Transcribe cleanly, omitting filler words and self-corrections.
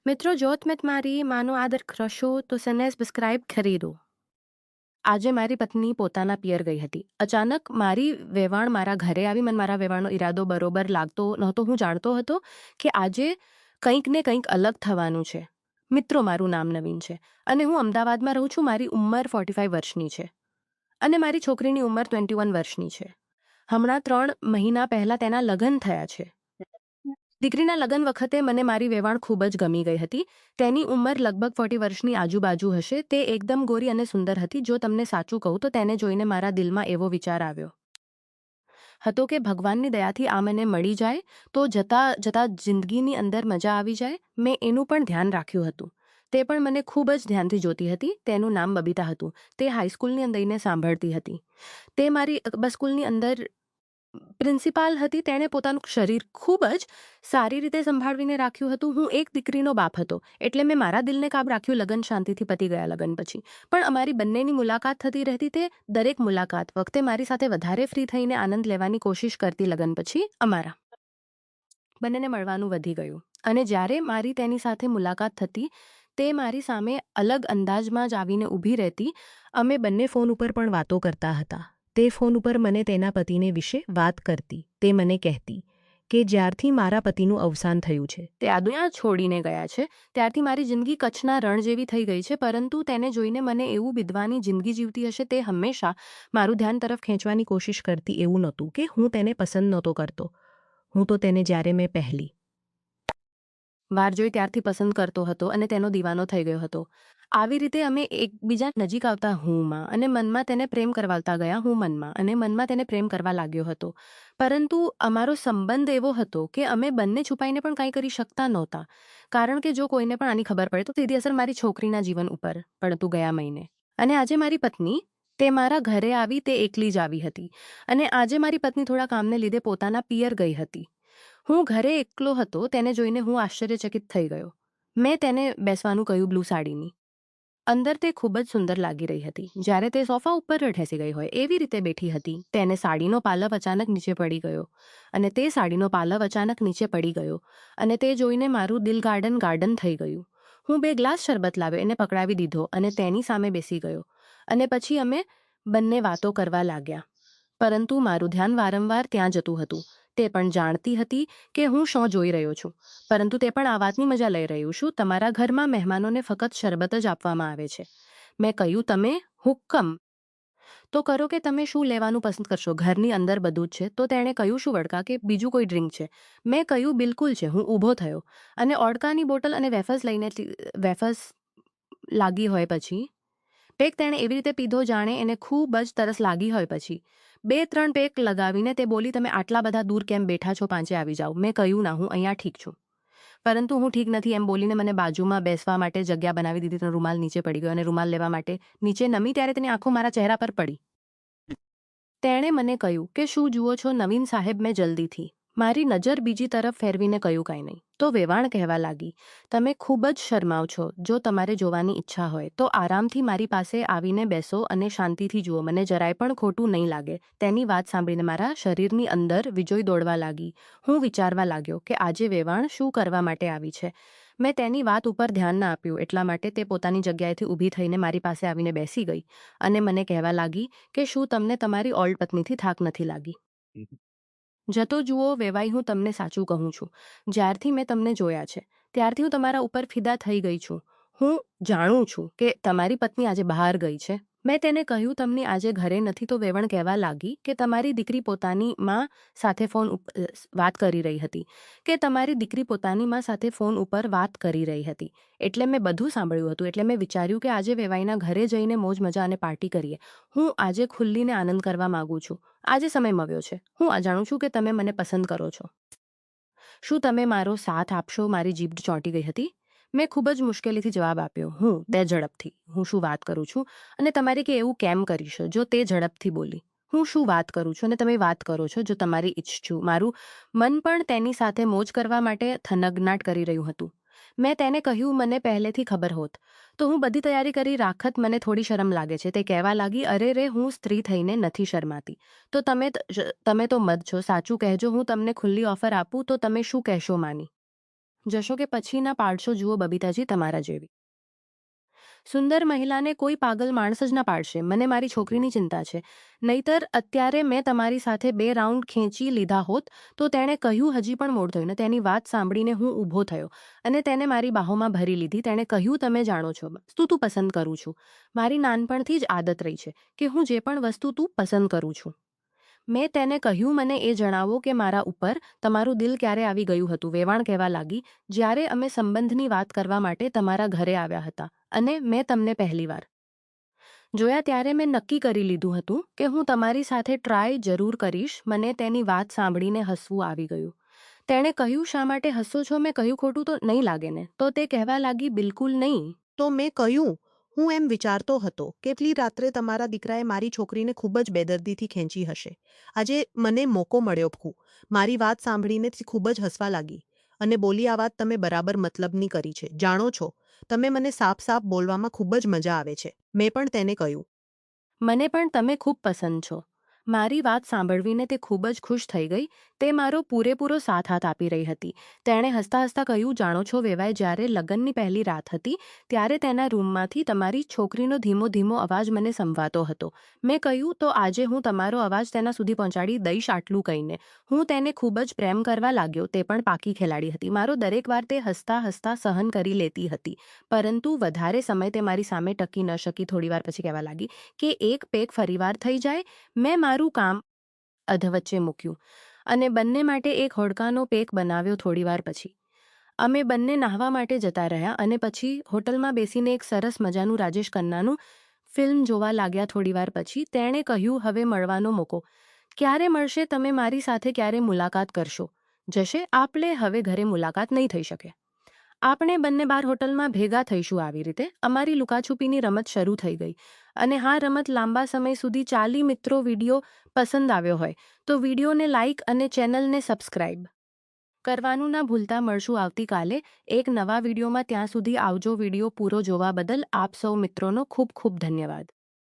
મિત્રો, જો તમે તમારી માનો આદર કરશો તો સને સબસ્ક્રાઇબ ખરીદો। આજે મારી પત્ની પોતાના પિયર ગઈ હતી। અચાનક મારી વેવાણ મારા ઘરે આવી। મને મારા વેવાણનો ઈરાદો બરોબર લાગતો નહોતો। હું જાણતો હતો કે આજે કંઈક ને કંઈક અલગ થવાનું છે। મિત્રો, મારું નામ નવીન છે અને હું અમદાવાદમાં રહું છું। મારી ઉંમર 45 વર્ષની છે અને મારી છોકરીની ઉંમર 21 વર્ષની છે। હમણાં 3 મહિના પહેલાં તેના લગ્ન થયા છે। દીકરીના લગ્ન વખતે મને મારી વેવાણ ખૂબ જ ગમી ગઈ હતી। તેની ઉંમર લગભગ 40 વર્ષની આજુબાજુ હશે। તે એકદમ ગોરી અને સુંદર હતી। જો તમને સાચું કહું તો તેને જોઈને મારા દિલમાં એવો વિચાર આવ્યો હતો કે ભગવાનની દયાથી આ મને મળી જાય તો જતા જિંદગીની અંદર મજા આવી જાય। મેં એનું પણ ધ્યાન રાખ્યું હતું। તે પણ મને ખૂબ જ ધ્યાનથી જોતી હતી। તેનું નામ બબીતા હતું। તે હાઈસ્કૂલની અંદરને સાંભળતી હતી। તે મારી સ્કૂલની અંદર પ્રિન્સિપાલ હતી। તેણે પોતાનું શરીર ખૂબ જ સારી રીતે સંભાળવીને રાખ્યું હતું। હું એક દીકરીનો બાપ હતો એટલે મેં મારા દિલને કાબ રાખ્યું। લગ્ન શાંતિથી પતી ગયા। લગ્ન પછી પણ અમારી બંનેની મુલાકાત થતી રહેતી। તે દરેક મુલાકાત વખતે મારી સાથે વધારે ફ્રી થઈને આનંદ લેવાની કોશિશ કરતી। લગ્ન પછી અમારા બંનેને મળવાનું વધી ગયું અને જ્યારે મારી તેની સાથે મુલાકાત થતી તે મારી સામે અલગ અંદાજમાં જ આવીને ઊભી રહેતી। અમે બંને ફોન ઉપર પણ વાતો કરતા હતા। તે ફોન ઉપર મને તેના પતિને વિશે વાત કરતી। તે મને કહેતી કે જ્યારથી મારા પતિનું અવસાન થયું છે, તે આ દુનિયા છોડીને ગયા છે, ત્યારથી મારી જિંદગી કચ્છના રણ જેવી થઈ ગઈ છે। પરંતુ તેને જોઈને મને એવું વિધવાની જિંદગી જીવતી હશે। તે હંમેશા મારું ધ્યાન તરફ ખેંચવાની કોશિશ કરતી। એવું નહોતું કે હું તેને પસંદ નહોતો કરતો। હું તો તેને જ્યારે મેં પહેલી વાર જોઈ ત્યારથી પસંદ કરતો હતો અને તેનો દીવાનો થઈ ગયો હતો। આવી રીતે અમે એકબીજા નજીક આવતા। હું માં અને મનમાં તેને પ્રેમ કરવાતા ગયા। હું મનમાં અને મનમાં તેને પ્રેમ કરવા લાગ્યો હતો। પરંતુ અમારો સંબંધ એવો હતો કે અમે બંને છુપાઈને પણ કંઈ કરી શકતા નહોતા। કારણ કે જો કોઈને પણ આની ખબર પડે તો સીધી અસર મારી છોકરીના જીવન ઉપર પડતું ગયા મહિને। અને આજે મારી પત્ની તે મારા ઘરે આવી। તે એકલી જ આવી હતી અને આજે મારી પત્ની થોડા કામને લીધે પોતાના પિયર ગઈ હતી। હું ઘરે એકલો હતો। તેને જોઈને હું આશ્ચર્યચકિત થઈ ગયો। મેં તેને બેસવાનું કહ્યું બ્લુ સાડીની અંદર। તે ખૂબ જ સુંદર લાગી રહી હતી, જ્યારે તે સોફા ઉપર ઠેસી ગઈ હોય એવી રીતે બેઠી હતી। તેને સાડીનો પાલવ અચાનક નીચે પડી ગયો અને તે સાડીનો પાલવ અચાનક નીચે પડી ગયો અને તે જોઈને મારું દિલ ગાર્ડન થઈ ગયું। હું 2 ગ્લાસ શરબત લાવ્યો, એને પકડાવી દીધો અને તેની સામે બેસી ગયો અને પછી અમે બંને વાતો કરવા લાગ્યા। પરંતુ મારું ધ્યાન વારંવાર ત્યાં જતું હતું। તે પણ જાણતી હતી કે હું શું જોઈ રહ્યો છું, પરંતુ તે પણ આ વાતની મજા લઈ રહ્યું છું। તમારા ઘરમાં મહેમાનોને ફક્ત શરબત જ આપવામાં આવે છે। મેં કહ્યું, તમે હુકમ તો કરો કે તમે શું લેવાનું પસંદ કરશો? ઘરની અંદર બધું જ છે। તો તેણે કહ્યું, શું વડકા કે બીજું કોઈ ડ્રિંક છે? મેં કહ્યું, બિલકુલ છે। હું ઊભો થયો અને ઓડકાની બોટલ અને વેફર્સ લાગી હોય પછી પેક તેણે એવી રીતે પીધો જાણે એને ખૂબ જ તરસ લાગી હોય। પછી 2-3 પેક લગાવીને તે બોલી, તમે આટલા બધા દૂર કેમ બેઠા છો? પાંચે આવી જાઓ। મેં કહ્યું, ના, હું અહીંયા ઠીક છું। પરંતુ હું ઠીક નથી એમ બોલીને મને બાજુમાં બેસવા માટે જગ્યા બનાવી દીધી। તેનો રૂમાલ નીચે પડી ગયો અને રૂમાલ લેવા માટે નીચે નમી ત્યારે તેની આંખો મારા ચહેરા પર પડી। તેણે મને કહ્યું કે શું જુઓ છો નવીન સાહેબ? મેં જલ્દીથી મારી નજર બીજી તરફ ફેરવીને કહ્યું, કાંઈ નહીં। તો વેવાણ કહેવા લાગી, તમે ખૂબ જ શરમાવ છો। જો તમારે જોવાની ઈચ્છા હોય તો આરામથી મારી પાસે આવીને બેસો અને શાંતિથી જુઓ। મને જરાય પણ ખોટું નહીં લાગે। તેની વાત સાંભળીને મારા શરીરની અંદર વીજળી દોડવા લાગી। હું વિચારવા લાગ્યો કે આજે વેવાણ શું કરવા માટે આવી છે। મેં તેની વાત ઉપર ધ્યાન ના આપ્યું એટલા માટે તે પોતાની જગ્યાએથી ઊભી થઈને મારી પાસે આવીને બેસી ગઈ અને મને કહેવા લાગી કે શું તમને તમારી ઓલ્ડ પત્નીથી થાક નથી લાગી? જતો જુઓ વેવાઈ, હું તમને સાચું કહું છું, જ્યારથી મેં તમને જોયા છે ત્યારથી હું તમારા ઉપર ફિદા થઈ ગઈ છું। હું જાણું છું કે તમારી પત્ની આજે બહાર ગઈ છે। મેં તેને કહ્યું, તમને આજે ઘરે નથી? તો વેવાણ કહેવા લાગી કે તમારી દીકરી પોતાની માં સાથે વાત કરી રહી હતી કે તમારી દીકરી પોતાની માં સાથે ફોન ઉપર વાત કરી રહી હતી। એટલે મેં બધું સાંભળ્યું હતું। એટલે મેં વિચાર્યું કે આજે વેવાઈના ઘરે જઈને મોજ મજા અને પાર્ટી કરીએ। હું આજે ખુલ્લીને આનંદ કરવા માંગુ છું। આજે સમય મળ્યો છે। હું જાણું છું કે તમે મને પસંદ કરો છો। શું તમે મારો સાથ આપશો? મારી જીભ ચોંટી ગઈ હતી। મેં ખૂબ જ મુશ્કેલીથી જવાબ આપ્યો, તે ઝડપથી, હું શું વાત કરું છું અને તમારે કે એવું કેમ કરીશ? જો તે ઝડપથી બોલી, હું શું વાત કરું છું અને તમે વાત કરો છો? જો તમારી ઈચ્છું। મારું મન પણ તેની સાથે મોજ કરવા માટે થનગનાટ કરી રહ્યું હતું। મેં તેને કહ્યું, મને પહેલેથી ખબર હોત તો હું બધી તૈયારી કરી રાખત। મને થોડી શરમ લાગે છે। તે કહેવા લાગી, અરે રે, હું સ્ત્રી થઈને નથી શરમાતી। તો તમે તો મર્દ છો। સાચું કહેજો, હું તમને ખુલ્લી ઓફર આપું તો તમે શું કહેશો? માની જશો કે પછી ના પાડશો જુઓ બબીતાજી તમારા જેવી. સુંદર મહિલાને કોઈ પાગલ માણસ જ ના પાડશે. મને મારી છોકરીની ચિંતા છે. નહીતર અત્યારે મેં તમારી સાથે 2 રાઉન્ડ ખેંચી લીધા હોત તો તેણે કહ્યું હજી પણ મોડ થયું ને તેની વાત સાંભળીને હું ઊભો થયો અને તેને મારી બાહોમાં ભરી લીધી. તેણે કહ્યું તમે જાણો છો વસ્તુ તું પસંદ કરું છું. મારી નાનપણથી જ આદત રહી છે કે હું જે પણ વસ્તુ તું પસંદ કરું છું. મેં તેને કહ્યું મને એ જણાવો કે મારા ઉપર તમારું દિલ ક્યારે આવી ગયું હતું. વેવાણ કહેવા લાગી જ્યારે અમે સંબંધની વાત કરવા માટે તમારા ઘરે આવ્યા હતા અને મેં તમને પહેલીવાર જોયા ત્યારે મેં નક્કી કરી લીધું હતું કે હું તમારી સાથે ટ્રાય જરૂર કરીશ. મને તેની વાત સાંભળીને હસવું આવી ગયું. તેણે કહ્યું શા માટે હસો છો? મેં કહ્યું ખોટું તો નહીં લાગે ને? તો તે કહેવા લાગી બિલકુલ નહીં. તો મેં કહ્યું હું એમ વિચારતો હતો કેટલી રાત્રે તમારા દીકરાએ મારી છોકરીને ખૂબ જ બેદર્દીથી ખેંચી હશે. આજે મને મોકો મળ્યો ફૂ. મારી વાત સાંભળીને તે ખૂબ જ હસવા લાગી અને બોલી આ વાત તમે બરાબર મતલબની કરી છે. જાણો છો તમે મને સાફ સાફ બોલવામાં ખૂબ જ મજા આવે છે. મેં પણ તેને કહ્યું મને પણ તમે ખૂબ પસંદ છો. મારી વાત સાંભળવીને તે ખૂબ જ ખુશ થઈ ગઈ. તે મારો પૂરેપૂરો સાથ હાથ આપી રહી હતી. તેણે હસતા હસતા કહ્યું જાણો છો વેવાય જ્યારે લગ્નની પહેલી રાત હતી ત્યારે તેના રૂમમાંથી તમારી છોકરીનો ધીમો ધીમો અવાજ મને સંભળાતો હતો. મેં કહ્યું તો આજે હું તમારો અવાજ તેના સુધી પહોંચાડી દઈશ આટલું કહીને હું તેને ખૂબ જ પ્રેમ કરવા લાગ્યો. તે પણ પાકી ખેલાડી હતી. મારો દરેક વાર તે હસતા હસતા સહન કરી લેતી હતી પરંતુ વધારે સમય તે મારી સામે ટકી ન શકી. થોડીવાર પછી કહેવા લાગી કે એક પેક ફરીવાર થઈ જાય. મેં મારું કામ અધવચ્ચે મૂક્યું અને બંને માટે એક હોડકાનો પેક બનાવ્યો. થોડીવાર પછી અમે બંને નાહવા માટે જતા રહ્યા અને પછી હોટલમાં બેસીને એક સરસ મજાનું રાજેશ ખન્નાનું ફિલ્મ જોવા લાગ્યા. થોડીવાર પછી તેણે કહ્યું હવે મળવાનો મોકો ક્યારે મળશે? તમે મારી સાથે ક્યારે મુલાકાત કરશો? જશે આપણે હવે ઘરે મુલાકાત નહીં થઈ શકે. આપણે બંને બાર હોટલમાં ભેગા થઈશું. આવી રીતે અમારી લુકાછુપીની રમત શરૂ થઈ ગઈ અને હા રમત લાંબા સમય સુધી ચાલી. મિત્રો વિડીયો પસંદ આવ્યો હોય તો વિડીયોને લાઇક અને ચેનલને સબસ્ક્રાઇબ કરવાનું ના ભૂલતા. મળશું આવતીકાલે એક નવા વિડીયોમાં. ત્યાં સુધી આવજો. વિડીયો પૂરો જોવા બદલ આપ સૌ મિત્રોનો ખૂબ ખૂબ ધન્યવાદ.